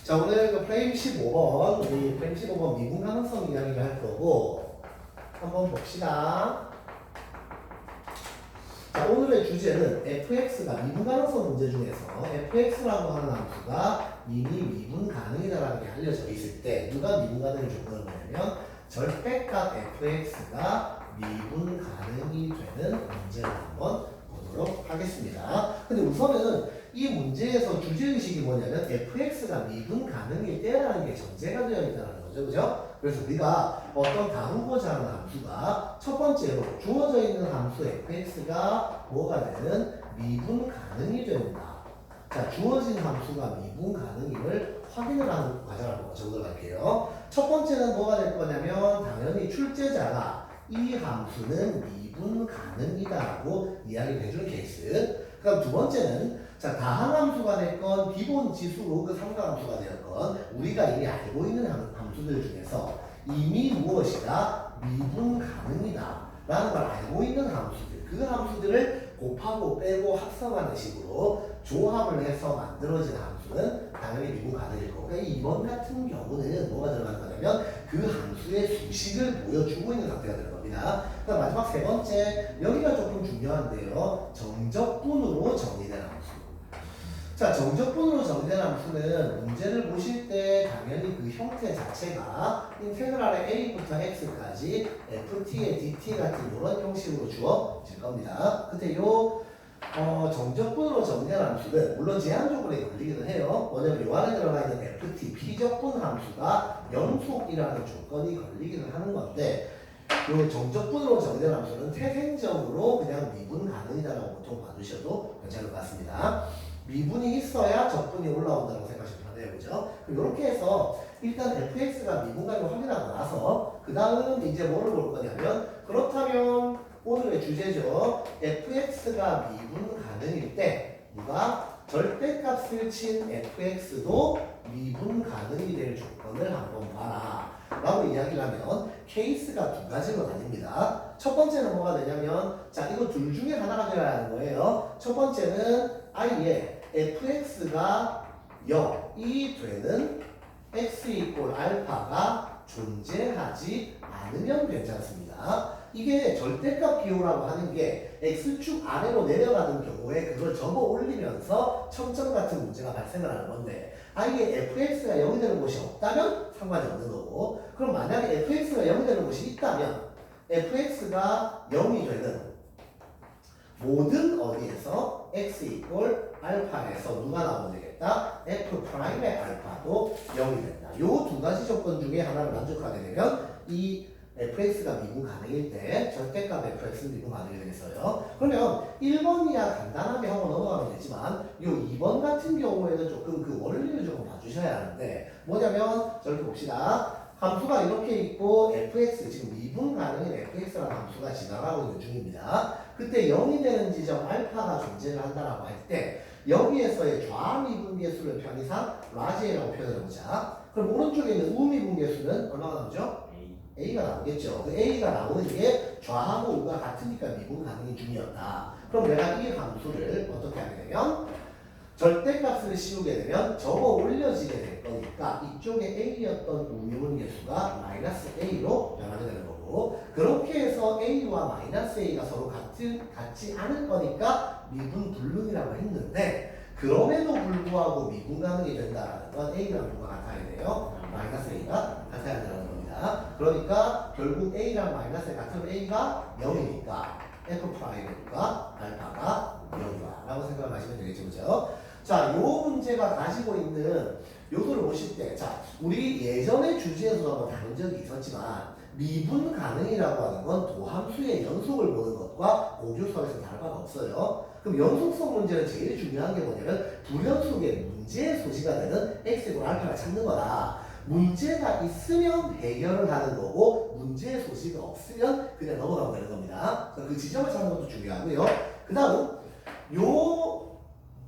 자, 오늘 그 프레임 15번, 우리 프레임 15번 미분 가능성 이야기를 할 거고, 한번 봅시다. 자, 오늘의 주제는 fx가 미분 가능성 문제 중에서 fx라고 하는 함수가 이미 미분 가능이다라는 게 알려져 있을 때, 누가 미분 가능을 줬다는 거냐면, 절대값 fx가 미분 가능이 되는 문제를 한번 보도록 하겠습니다. 근데 우선은 이 문제에서 주제의식이 뭐냐면 fx가 미분 가능일 때라는 게 전제가 되어 있다는 거죠. 그죠? 그래서 우리가 어떤 다루고자 하는 함수가 첫 번째로 주어져 있는 함수 fx가 뭐가 되는 미분 가능이 된다. 자, 주어진 함수가 미분 가능임을 확인을 하는 과정을 한번 적어갈게요. 첫 번째는 뭐가 될 거냐면 당연히 출제자가 이 함수는 미분 가능이다라고 이야기를 해주는 케이스. 그럼 두 번째는 자, 다항함수가 됐건 기본 지수 로그 삼각함수가 되었건 우리가 이미 알고 있는 함수들 중에서 이미 무엇이다? 미분 가능이다 라는 걸 알고 있는 함수들, 그 함수들을 곱하고 빼고 합성하는 식으로 조합을 해서 만들어진 함수는 당연히 미분 가능일 거고, 그러니까 이번 같은 경우는 뭐가 들어가는 거냐면 그 함수의 수식을 보여주고 있는 상태가 되는 겁니다. 그럼 마지막 세 번째, 여기가 조금 중요한데요. 정적분으로 정의된 함수. 자, 정적분으로 정의된 함수는 문제를 보실 때 당연히 그 형태 자체가 인테그랄의 a부터 x까지 ft의 dt 같은 이런 형식으로 주어질 겁니다. 근데 요 정적분으로 정의된 함수는 물론 제한적으로 걸리기는 해요. 뭐냐면 요 안에 들어가 있는 ft, 피적분 함수가 연속이라는 조건이 걸리기는 하는 건데, 요 정적분으로 정의된 함수는 태생적으로 그냥 미분 가능이다라고 보통 봐주셔도 괜찮을 것 같습니다. 미분이 있어야 적분이 올라온다고 생각하시면 돼요. 그죠? 그럼 이렇게 해서 일단 fx가 미분 가능을 확인하고 나서 그 다음 이제 뭐를 볼 거냐면, 그렇다면 오늘의 주제죠. fx가 미분 가능일 때 누가 절대값을 친 fx도 미분 가능이 될 조건을 한번 봐라 라고 이야기를 하면 케이스가 두 가지는 아닙니다. 첫 번째는 뭐가 되냐면, 자, 이거 둘 중에 하나가 되어야 하는 거예요. 첫 번째는 아예 fx가 0이 되는 x 이꼴 알파가 존재하지 않으면 괜찮습니다. 이게 절대값 기호라고 하는 게 x축 아래로 내려가는 경우에 그걸 접어 올리면서 첨점 같은 문제가 발생을 하는 건데, 아예 fx가 0이 되는 곳이 없다면 상관이 없는 거고, 그럼 만약에 fx가 0이 되는 곳이 있다면 fx가 0이 되는 모든 어디에서 x 이꼴 알파에서 누가 나오면 되겠다? f 프라임의 알파도 0이 된다. 요 두 가지 조건 중에 하나를 만족하게 되면 이 fx가 미분 가능일 때 절대값 fx는 미분 가능이 되겠어요. 그러면 1번이야 간단하게 하고 넘어가면 되지만 요 2번 같은 경우에는 조금 그 원리를 조금 봐주셔야 하는데, 뭐냐면 저렇게 봅시다. 함수가 이렇게 있고 fx, 지금 미분 가능인 fx라는 함수가 지나가고 있는 중입니다. 그때 0이 되는 지점 알파가 존재를 한다라고 할 때 여기에서의 좌미분계수를 편의상 라지라고 표현해보자. 그럼 오른쪽에 있는 우미분계수는 얼마가 나오죠? A가 나오겠죠. 그 A가 나오는 게 좌하고 우가 같으니까 미분 가능인 중이었다. 그럼 내가 이 함수를 어떻게 하게 되면 절대값을 씌우게 되면 접어 올려지게 될 거니까 이쪽에 A였던 우미분계수가 마이너스 A로 변하게 되는 거고, 그렇게 해서 A와 마이너스 A가 서로 같지 않을 거니까 미분 불능이라고 했는데, 그럼에도 불구하고 미분 가능이 된다는 건 A랑 누가 같아야 돼요? 마이너스 A가 같아야 된다는 겁니다. 그러니까 결국 A랑 마이너스 같은 A가 0이니까 F'가 알파가 0이다 라고 생각하시면 되겠죠. 그죠? 자, 요 문제가 가지고 있는 요소를 보실 때, 자, 우리 예전의 주제에서도 한번 다룬 적이 있었지만 미분 가능이라고 하는 건 도함수의 연속을 보는 것과 고교수에서 다를 바가 없어요. 그럼 연속성 문제는 제일 중요한 게 뭐냐면 불연속의 문제의 소지가 되는 x이고 알파를 찾는 거다. 문제가 있으면 해결을 하는 거고 문제의 소지가 없으면 그냥 넘어가면 되는 겁니다. 그 지점을 찾는 것도 중요하고요. 그 다음 요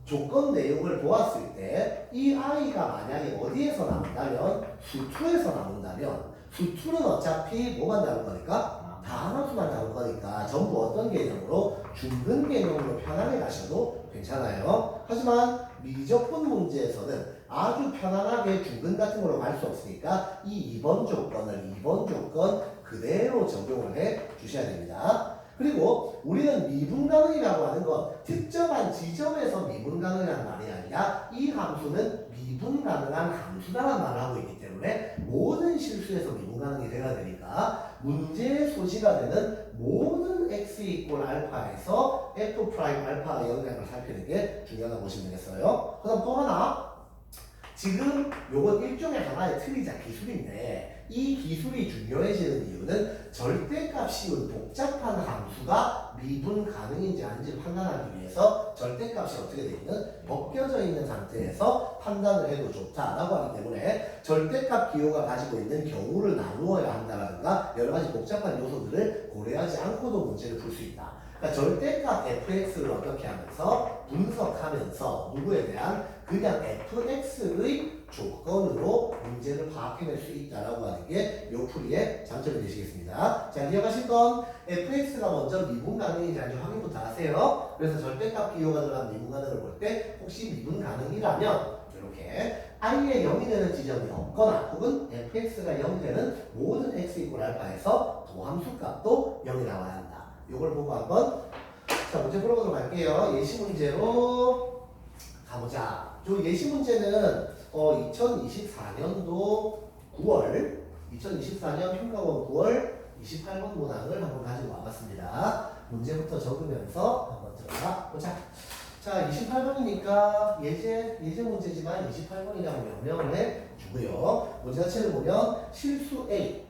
조건 내용을 보았을 때 이 아이가 만약에 어디에서 나온다면 수2에서 나온다면 수2는 어차피 뭐만 나올 거니까 다항함수만 나올 거니까 전부 어떤 개념으로 중근 개념으로 편하게 가셔도 괜찮아요. 하지만 미적분 문제에서는 아주 편안하게 중근 같은 걸로 갈 수 없으니까 이 2번 조건을 2번 조건 그대로 적용을 해 주셔야 됩니다. 그리고 우리는 미분가능이라고 하는 건 특정한 지점에서 미분가능이라는 말이 아니라 이 함수는 미분가능한 함수다라는 말을 하고 있기 때문에 모든 실수에서 미분가능이 돼야 되니까 문제의 소지가 되는 모든 x 이꼴 알파에서 f 프라임 알파가 영향을 살피는 게 중요하다고 보시면 되겠어요. 그 다음 또 하나, 지금 요건 일종의 하나의 틀이자 기술인데 이 기술이 중요해지는 이유는 절대값 씌운 복잡한 함수가 미분 가능인지 아닌지 판단하기 위해서 절대값이 어떻게 되어 있는 벗겨져 있는 상태에서 판단을 해도 좋다라고 하기 때문에 절대값 기호가 가지고 있는 경우를 나누어야 한다라든가 여러 가지 복잡한 요소들을 고려하지 않고도 문제를 풀 수 있다. 그러니까 절대값 fx를 어떻게 하면서 분석하면서 누구에 대한 그냥 fx의 조건으로 문제를 파악해낼 수 있다라고 하는 게 요 풀이의 장점이 되시겠습니다. 자, 기억하실 건 fx가 먼저 미분 가능인지 아닌지 확인부터 하세요. 그래서 절대값 기호가 들어간 미분 가능을 볼 때 혹시 미분 가능이라면 이렇게 i의 0이 되는 지점이 없거나 혹은 fx가 0이 되는 모든 x 이꼴 알파에서 도함수 값도 0이 나와야 한다. 요걸 보고 한번 자 문제 풀어보도록 할게요. 예시 문제로 가보자. 요 예시 문제는 2024년도 9월 2024년 평가원 9월 28번 문항을 한번 가지고 와봤습니다. 문제부터 적으면서 한번 들어가 보자. 자 28번이니까 예제 문제지만 28번이라고 명명을 해주고요. 문제 자체를 보면 실수 A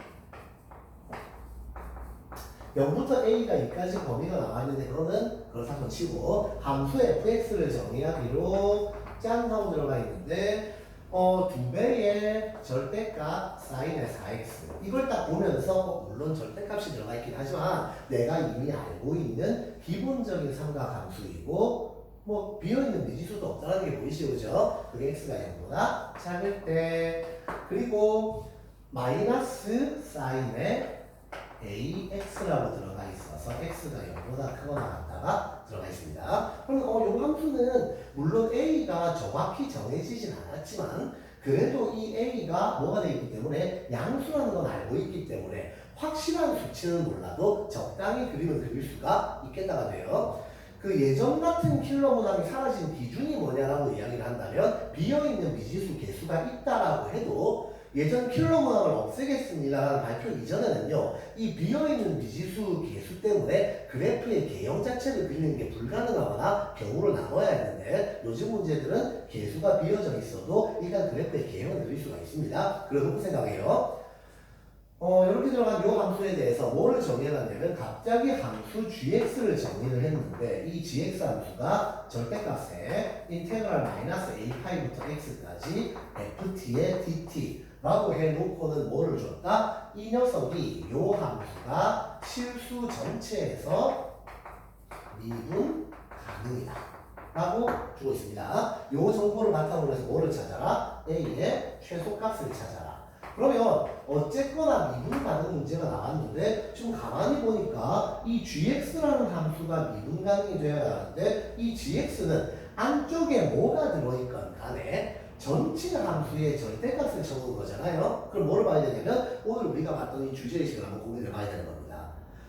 0부터 A가 2까지 범위가 나와있는데 그걸 한번 치고 함수 fx를 정의하기로 짠 하고 들어가 있는데 2배의 절대값 사인의 4x 이걸 딱 보면서 물론 절대값이 들어가 있긴 하지만 내가 이미 알고 있는 기본적인 삼각함수이고 뭐 비어있는 미지수도 없다는 게 보이시죠? 그죠? 그게 x가 0보다 작을 때 그리고 마이너스 사인의 AX라고 들어가 있어서 X가 0보다 크거나 같다가 들어가 있습니다. 그럼 이 함수는 물론 A가 정확히 정해지진 않았지만 그래도 이 A가 뭐가 되어 있기 때문에 양수라는 건 알고 있기 때문에 확실한 수치는 몰라도 적당히 그림을 그릴 수가 있겠다가 돼요. 그 예전 같은 킬러 문항이 사라진 기준이 뭐냐라고 이야기를 한다면 비어있는 미지수 개수가 있다라고 해도 예전 킬러 문항을 없애겠습니다라는 발표 이전에는요 이 비어있는 미지수 개수 때문에 그래프의 개형 자체를 그리는 게 불가능하거나 경우를 나눠야 했는데 요즘 문제들은 개수가 비어져 있어도 일단 그래프의 개형을 그릴 수가 있습니다. 그렇게 생각해요. 이렇게 들어간 요 함수에 대해서 뭐를 정의해놨냐면 갑자기 함수 gx를 정의를 했는데 이 gx 함수가 절대값에 인테그랄 마이너스 a 파이부터 x까지 ft의 dt 라고 해놓고는 뭐를 줬다? 이 녀석이 요 함수가 실수 전체에서 미분 가능이다 라고 주고 있습니다. 요 정보를 바탕으로 해서 뭐를 찾아라? a의 최소값을 찾아라. 그러면 어쨌거나 미분 가능 문제가 나왔는데 지금 가만히 보니까 이 gx라는 함수가 미분 가능이 되어야 하는데 이 gx는 안쪽에 뭐가 들어있건 간에 전체 함수의 절대값을 적은 거잖아요. 그럼 뭐를 봐야 되냐면 오늘 우리가 봤던 이 주제의식을 한번 고민을 봐야 되는 겁니다.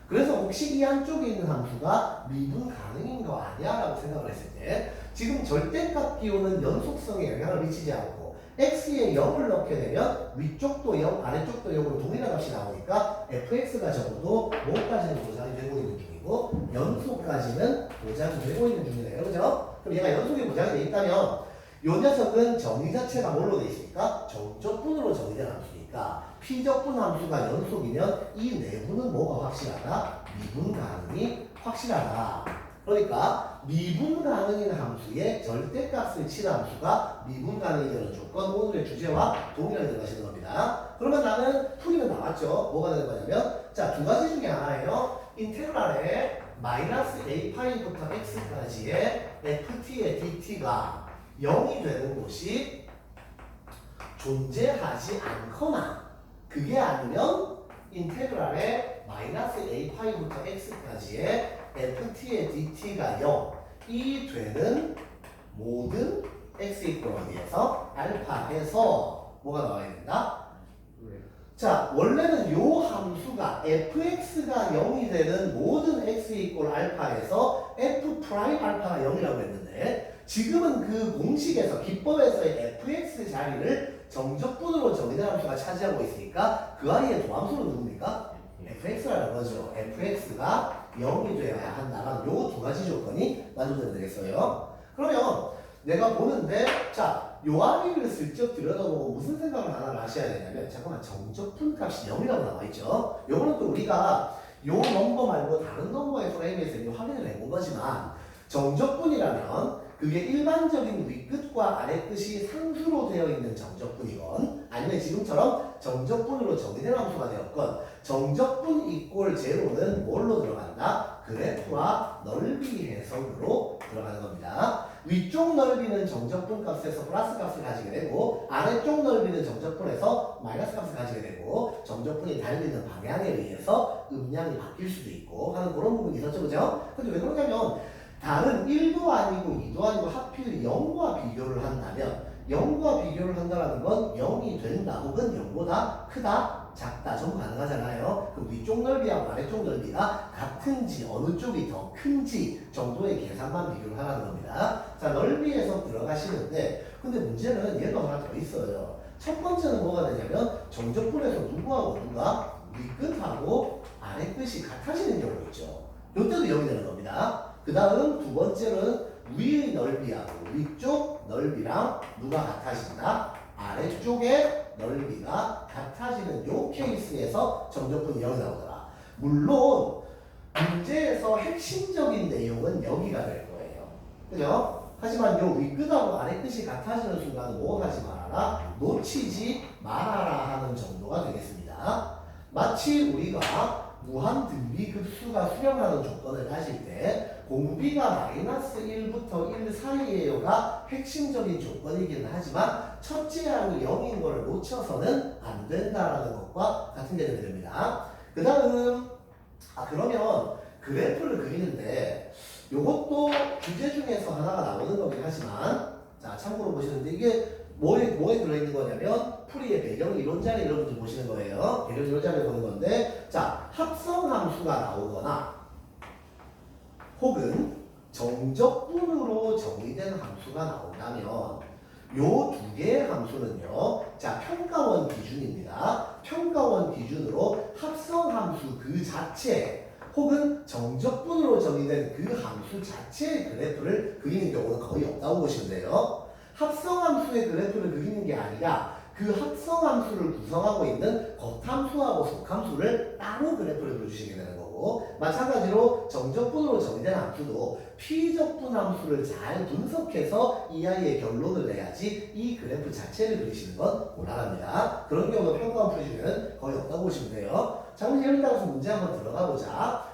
그래서 혹시 이 안쪽에 있는 함수가 미분 가능인 거 아니야? 라고 생각을 했을 때 지금 절대값 기호는 연속성에 영향을 미치지 않고 x에 0을 넣게 되면 위쪽도 0, 아래쪽도 0으로 동일한 값이 나오니까 fx가 적어도 뭐까지는 보장이 되고 있는 중이고 연속까지는 보장이 되고 있는 중이네요. 그죠? 그럼 얘가 연속이 보장이 돼 있다면 요 녀석은 정의 자체가 뭘로 되어 있습니까? 정적분으로 정의된 함수니까 피적분 함수가 연속이면 이 내부는 뭐가 확실하다? 미분 가능이 확실하다. 그러니까 미분 가능인 함수의 절대값을 친 함수가 미분 가능이 되는 조건 오늘의 주제와 동일하게 들어가시는 겁니다. 그러면 나는 풀이면 나왔죠. 뭐가 되는 거냐면 자, 두 가지 중에 하나예요. 인테그랄에 마이너스 a 파이부터 x까지의 ft의 dt가 0이 되는 곳이 존재하지 않거나 그게 아니면 인테그랄의 마이너스 a 파이부터 x까지의 ft의 dt가 0이 되는 모든 x 이퀄 어디에서 알파 해서 뭐가 나와야 된다? 자, 원래는 요 함수가 fx가 0이 되는 모든 x 이퀄 알파에서 f 프라임 알파가 0이라고 했는데 지금은 그 공식에서 기법에서의 fx 자리를 정적분으로 정의된 함수가 차지하고 있으니까 그 아이의 도함수는 누굽니까? fx라는 거죠. fx가 0이 되어야 한다는 요 두 가지 조건이 만족되면 되겠어요. 그러면 내가 보는데 자 요 아이를 슬쩍 들여다보고 무슨 생각을 하나 하셔야 되냐면 잠깐만 정적분 값이 0이라고 나와있죠. 요거는 또 우리가 요 넘버 말고 다른 넘버의 프레임에서 이제 확인을 해본 거지만 정적분이라면 그게 일반적인 윗끝과 아래끝이 상수로 되어 있는 정적분이건 아니면 지금처럼 정적분으로 정의된 함수가 되었건 정적분 이꼴 제로는 뭘로 들어간다? 그래프와 넓이 해석으로 들어가는 겁니다. 위쪽 넓이는 정적분 값에서 플러스 값을 가지게 되고 아래쪽 넓이는 정적분에서 마이너스 값을 가지게 되고 정적분이 달리는 방향에 의해서 음량이 바뀔 수도 있고 하는 그런 부분이 있었죠. 그죠? 근데 왜 그러냐면 다른 1도 아니고 2도 아니고 하필 0과 비교를 한다면 0과 비교를 한다는 건 0이 된다 혹은 0보다 크다 작다 전부 가능하잖아요. 그 위쪽 넓이하고 아래쪽 넓이가 같은지 어느 쪽이 더 큰지 정도의 계산만 비교를 하라는 겁니다. 자, 넓이에서 들어가시는데 근데 문제는 얘가 하나 더 있어요. 첫 번째는 뭐가 되냐면 정적분에서 누구하고 누가 윗끝하고 아래끝이 같아지는 경우가 있죠. 이때도 0이 되는 겁니다. 그 다음 두 번째는 위의 넓이하고 위쪽 넓이랑 누가 같아진다? 아래쪽의 넓이가 같아지는 요 케이스에서 정적분이 0이 나오더라. 물론 문제에서 핵심적인 내용은 여기가 될 거예요. 그죠? 하지만 요 윗끝하고 아래끝이 같아지는 순간은 뭐 하지 말아라? 놓치지 말아라 하는 정도가 되겠습니다. 마치 우리가 무한 등비 급수가 수렴하는 조건을 가질 때 공비가 마이너스 1부터 1 사이에요가 핵심적인 조건이긴 하지만 첫째 항이 0인 걸 놓쳐서는 안 된다라는 것과 같은 개념이 됩니다. 그 다음 그러면 그래프를 그리는데 요것도 주제 중에서 하나가 나오는 거긴 하지만 자 참고로 보시는데 이게 뭐에 들어있는 거냐면 풀이의 배경 이론자리 이런 것들 보시는 거예요. 배경 이론자리 보는 건데 자 합성함수가 나오거나 혹은 정적분으로 정의된 함수가 나온다면 요 두 개의 함수는요. 자 평가원 기준입니다. 평가원 기준으로 합성함수 그 자체 혹은 정적분으로 정의된 그 함수 자체의 그래프를 그리는 경우는 거의 없다고 보시면 돼요. 합성함수의 그래프를 그리는 게 아니라 그 합성함수를 구성하고 있는 겉함수하고 속함수를 따로 그래프를 그려주시게 되는 거고 마찬가지로 정적분으로 정의된 함수도 피적분 함수를 잘 분석해서 이 아이의 결론을 내야지 이 그래프 자체를 그리시는 건 곤란합니다. 그런 경우도 평가원 풀이 중에는 거의 없다고 보시면 돼요. 자 그럼 예를 따라서 문제 한번 들어가 보자.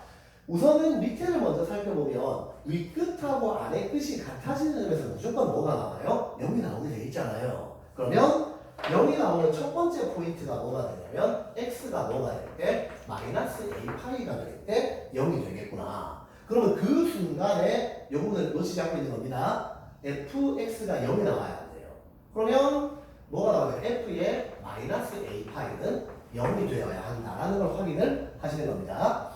우선은 밑에를 먼저 살펴보면 윗끝하고 아래끝이 같아지는 점에서 무조건 뭐가 나와요? 0이 나오게 돼 있잖아요. 그러면 0이 나오는 첫 번째 포인트가 뭐가 되냐면 x가 뭐가 될 때 마이너스 a 파이가 될 때 0이 되겠구나. 그러면 그 순간에 이 부분을 놓치지 않고 있는 겁니다. fx가 0이 나와야 돼요. 그러면 뭐가 나와요? f의 마이너스 a 파이는 0이 되어야 한다라는 걸 확인을 하시는 겁니다.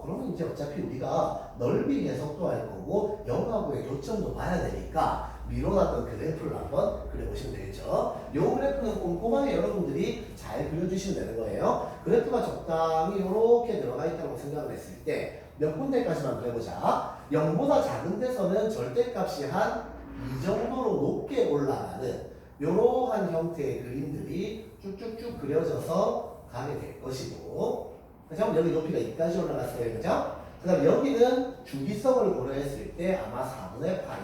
그러면 이제 어차피 우리가 넓이 해석도 할 거고 0하고의 교점도 봐야 되니까 미뤄놨던 그래프를 한번 그려보시면 되겠죠. 이 그래프는 꼼꼼하게 여러분들이 잘 그려주시면 되는 거예요. 그래프가 적당히 이렇게 들어가 있다고 생각을 했을 때 몇 군데까지만 그려보자. 0보다 작은 데서는 절대값이 한 이 정도로 높게 올라가는 이러한 형태의 그림들이 쭉쭉쭉 그려져서 가게 될 것이고 그죠? 여기 높이가 2까지 올라갔어요. 그죠? 그 다음 여기는 주기성을 고려했을 때 아마 4분의 파이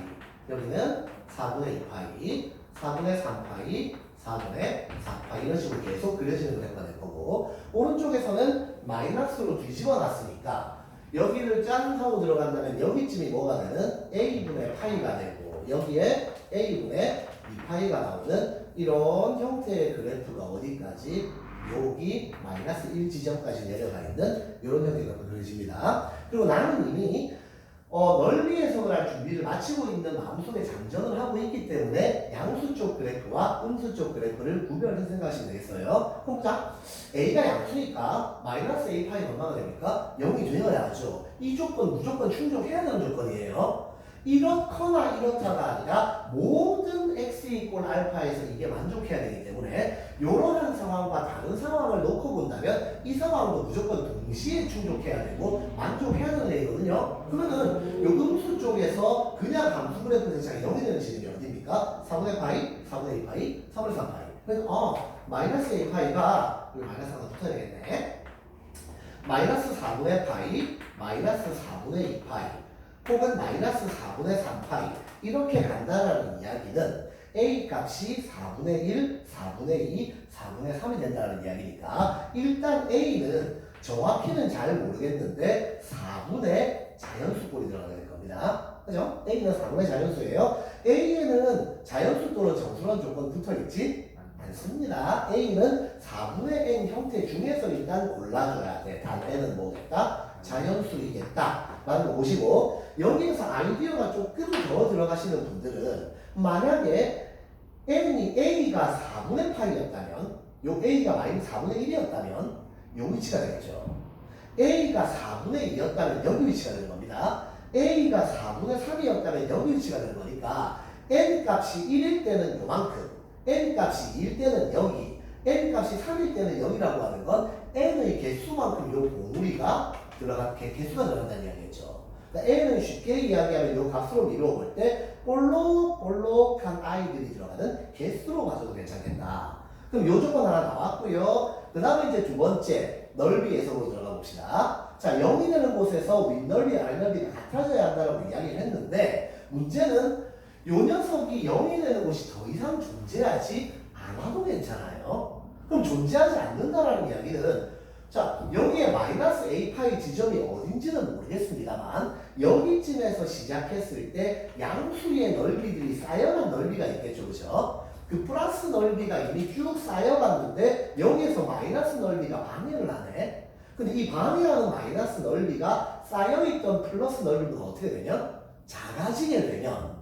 여기는 4분의 2파이 4분의 3파이 4분의 4파이 이런 식으로 계속 그려지는 그래프가 될 거고 오른쪽에서는 마이너스로 뒤집어 놨으니까 여기를 짠 하고 들어간다면 여기쯤이 뭐가 되는 a분의 파이가 되고 여기에 a분의 2파이가 나오는 이런 형태의 그래프가 어디까지 여기 마이너스 1 지점까지 내려가 있는 이런 형태가 그려집니다. 그리고 나는 이미 넓이 해석을 할 준비를 마치고 있는 마음속에 장전을 하고 있기 때문에 양수 쪽 그래프와 음수 쪽 그래프를 구별해서 생각하시면 되겠어요. 그럼 자, A가 양수니까 마이너스 A 파이 얼마가 됩니까? 0이 되어야죠. 이 조건 무조건 충족해야 되는 조건이에요. 이렇거나 이렇다가 아니라 모든 x 이꼴 알파에서 이게 만족해야 되기 때문에 이러한 상황과 다른 상황을 놓고 본다면 이 상황도 무조건 동시에 충족해야 되고 만족해야 되는 애거든요. 그러면은 요 음수 쪽에서 그냥 함수 그래프 대상이 0이 되는 지점이 어디입니까? 4분의 파이, 4분의 2파이, 4분의 3파이. 그래서 마이너스 A 파이가 여기 마이너스 하나 붙어야 되겠네. 마이너스 4분의 파이, 마이너스 4분의 2파이 혹은 마이너스 4분의 3파이 이렇게 간다라는 이야기는 A 값이 4분의 1, 4분의 2, 4분의 3이 된다는 이야기니까 일단 A는 정확히는 잘 모르겠는데 4분의 자연수꼴이 들어가게 될 겁니다. 그죠? A는 4분의 자연수예요. A에는 자연수 또는 정수란 조건 붙어있지 않습니다. A는 4분의 n 형태 중에서 일단 골라줘야 돼. 단 n은 뭐겠다? 자연수이겠다. 라는 거 보시고 여기에서 아이디어가 조금 더 들어가시는 분들은 만약에 A가 4분의 파이였다면 요 A가 마이너스 4분의 1이었다면 요 위치가 되겠죠. A가 4분의 2였다면 여기 위치가 되는 겁니다. A가 4분의 3이었다면 여기 위치가 되는 거니까 n 값이 1일 때는 요만큼 n 값이 2일 때는 여기 n 값이 3일 때는 여기라고 하는 건 n의 개수만큼 요 봉우리가 개수가 들어간다는 이야기겠죠. 그러니까 n은 쉽게 이야기하면 요 값으로 미루어 볼 때 볼록볼록한 아이들이 들어가는 개수로 봐줘도 괜찮겠다. 그럼 요 조건 하나 나왔고요. 그 다음에 이제 두 번째 넓이 해석으로 들어가 봅시다. 자, 0이 되는 곳에서 윗넓이, 아랫넓이가 같아져야 한다고 이야기를 했는데 문제는 요 녀석이 0이 되는 곳이 더 이상 존재하지 않아도 괜찮아요. 그럼 존재하지 않는다라는 이야기는 자, 여기에 마이너스 A 파이 지점이 어딘지는 모르겠습니다만 여기쯤에서 시작했을 때 양수의 넓이들이 쌓여간 넓이가 있겠죠. 그죠? 그 플러스 넓이가 이미 쭉 쌓여갔는데 여기에서 마이너스 넓이가 방해를 하네. 근데 이 방해하는 마이너스 넓이가 쌓여있던 플러스 넓이보다 어떻게 되면 작아지게 되면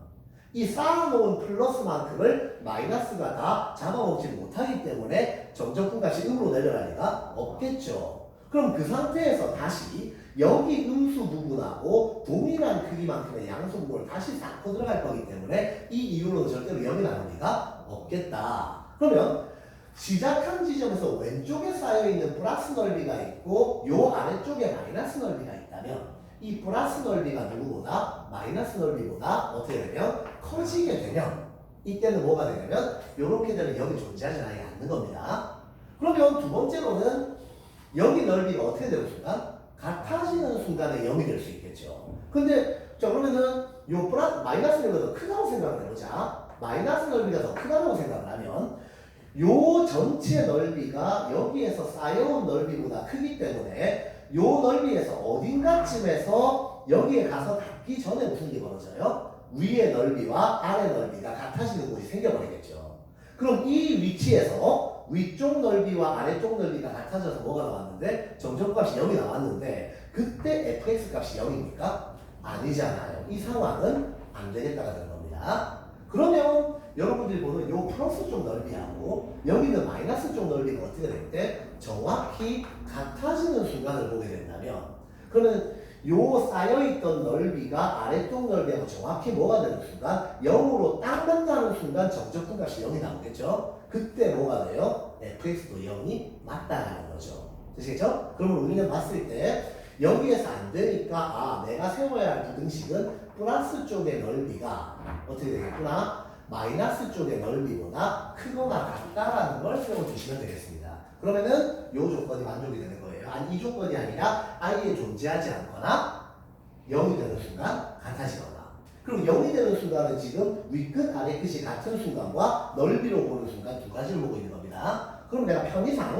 이 쌓아놓은 플러스만큼을 마이너스가 다 잡아먹지 못하기 때문에 정적분 값이 음으로 내려갈 리가 없겠죠. 그럼 그 상태에서 다시 여기 음수 부분하고 동일한 크기만큼의 양수 부분을 다시 쌓고 들어갈 거기 때문에 이 이유로는 절대로 0이 나올 리가 없겠다. 그러면 시작한 지점에서 왼쪽에 쌓여있는 플러스 넓이가 있고 요 아래쪽에 마이너스 넓이가 있다면 이 플러스 넓이가 누구보다 마이너스 넓이보다 어떻게 되면 커지게 되면 이때는 뭐가 되냐면 이렇게 되면 여기 존재하지 않는 겁니다. 그러면 두 번째로는 여기 넓이가 어떻게 되는 순간? 같아지는 순간에 0이 될 수 있겠죠. 근데 자 그러면은 요 마이너스 넓이가 더 크다고 생각을 해보자. 마이너스 넓이가 더 크다고 생각을 하면 요 전체 넓이가 여기에서 쌓여온 넓이보다 크기 때문에 요 넓이에서 어딘가쯤에서 여기에 가서 닿기 전에 무슨 일이 벌어져요? 위의 넓이와 아래 넓이가 같아지는 곳이 생겨버리겠죠. 그럼 이 위치에서 위쪽 넓이와 아래쪽 넓이가 같아져서 뭐가 나왔는데 정적값이 0이 나왔는데 그때 fx 값이 0입니까? 아니잖아요. 이 상황은 안 되겠다가 되는 겁니다. 그러면 여러분들이 보는 요 플러스 쪽 넓이하고 여기는 마이너스 쪽 넓이가 어떻게 될 때 정확히 같아지는 순간을 보게 된다면 그러면 요 쌓여있던 넓이가 아래쪽 넓이하고 정확히 뭐가 되는 순간 0으로 딱 만나는 순간 정적분 값이 0이 나오겠죠. 그때 뭐가 돼요? fx도 0이 맞다라는 거죠. 되시겠죠? 그러면 우리는 봤을 때 여기에서 안 되니까 내가 세워야 할 부등식은 플러스 쪽의 넓이가 어떻게 되겠구나? 마이너스 쪽의 넓이보다 크거나 같다라는 걸 세워주시면 되겠습니다. 그러면은 이 조건이 만족이 되는 거예요. 아니 이 조건이 아니라 아예 존재하지 않거나 0이 되는 순간 같아지거나 그리고 0이 되는 순간은 지금 윗끝 아래끝이 같은 순간과 넓이로 보는 순간 두 가지를 보고 있는 겁니다. 그럼 내가 편의상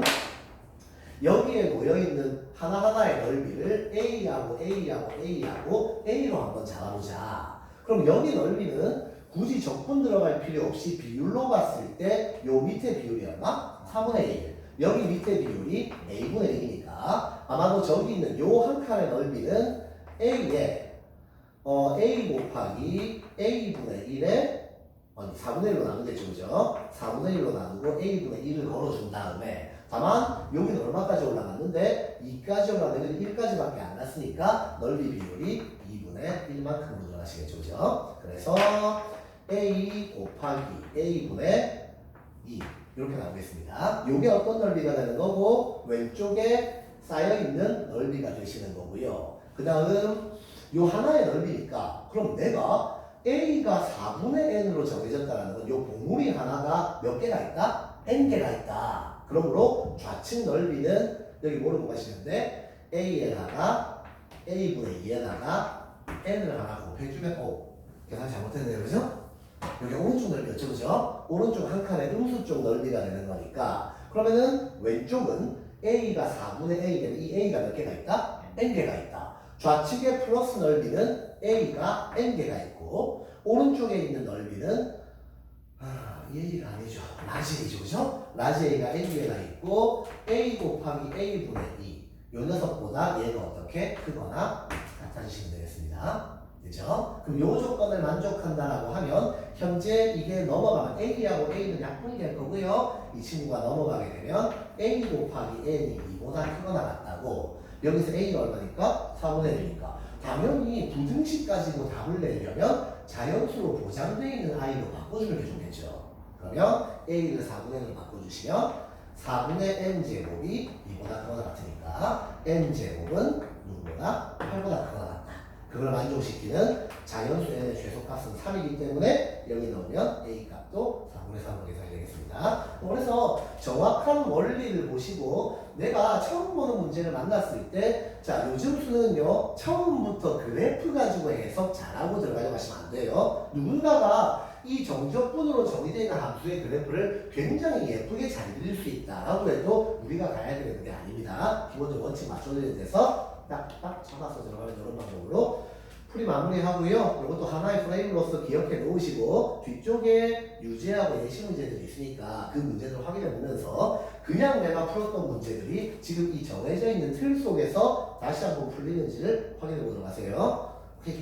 여기에 모여있는 하나하나의 넓이를 A하고 A하고 A하고 A로 한번 잡아보자. 그럼 여기 넓이는 굳이 적분 들어갈 필요 없이 비율로 봤을 때 요 밑에 비율이 얼마? 4분의 1. 여기 밑에 비율이 A분의 1이니까 아마도 저기 있는 요 한 칸의 넓이는 A의 a 곱하기 a분의 1에 4분의 1로 나누겠죠, 그죠? 4분의 1로 나누고 a분의 1을 걸어준 다음에 다만 여기는 얼마까지 올라갔는데 2까지 올라갔는데 1까지밖에 안 났으니까 넓이 비율이 2분의 1만큼으로 들어가시겠죠, 그죠? 그래서 a 곱하기 a분의 2 이렇게 나오겠습니다. 이게 어떤 넓이가 되는 거고 왼쪽에 쌓여있는 넓이가 되시는 거고요. 그 다음 요 하나의 넓이니까 그럼 내가 a가 4분의 n으로 정해졌다는 건 요 봉우리 하나가 몇 개가 있다? n개가 있다. 그러므로 좌측 넓이는 여기 뭐를 구하시는데 a에다가 a분의 2에다가 n을 하나 곱해주면 계산 잘못했네요, 그죠? 여기 오른쪽 넓이였죠, 그죠? 오른쪽 한 칸의 음수 쪽 넓이가 되는 거니까 그러면은 왼쪽은 a가 4분의 a되는 이 a가 몇 개가 있다? n개가 있다. 좌측의 플러스 넓이는 a가 n개가 있고 오른쪽에 있는 넓이는 이 a가 아니죠. 라지 a죠, 그죠? 라지 a가 n개가 있고 a 곱하기 a분의 2 요 녀석보다 얘가 어떻게 크거나 같아지시면 되겠습니다. 그죠? 그럼 요 조건을 만족한다라고 하면 현재 이게 넘어가면 a하고 a는 약분이 될 거고요. 이 친구가 넘어가게 되면 a 곱하기 n이 2보다 크거나 같다고 여기서 a가 얼마니까? 4분의 1이니까 당연히 부등식까지도 답을 내려면 자연수로 보장되어 있는 i로 바꿔주면 좋겠죠. 그러면 a를 4분의 1로 바꿔주시면 4분의 n제곱이 2보다 크거나 같으니까 n제곱은 누구보다 8보다 크거나 같다. 그걸 만족시키는 자연수 n의 최소값은 3이기 때문에 여기 넣으면 a 값도 4분의 3으로 계산이 되겠습니다. 그래서 정확한 원리를 보시고 내가 처음 보는 문제를 만났을 때 자, 요즘 수는요 처음부터 그래프 가지고 해석 잘하고 들어가려고 하시면 안 돼요. 누군가가 이 정적분으로 정의되어 있는 함수의 그래프를 굉장히 예쁘게 잘 그릴 수 있다라고 해도 우리가 가야 되는 게 아닙니다. 기본적인 원칙 맞춰드리는 데서 딱딱 잡아서 들어가는 이런 방법으로 풀이 마무리하고요. 이것도 하나의 프레임으로서 기억해 놓으시고 뒤쪽에 유제하고 예시 문제들이 있으니까 그 문제들을 확인해 보면서 그냥 내가 풀었던 문제들이 지금 이 정해져 있는 틀 속에서 다시 한번 풀리는지를 확인해 보도록 하세요. 오케이.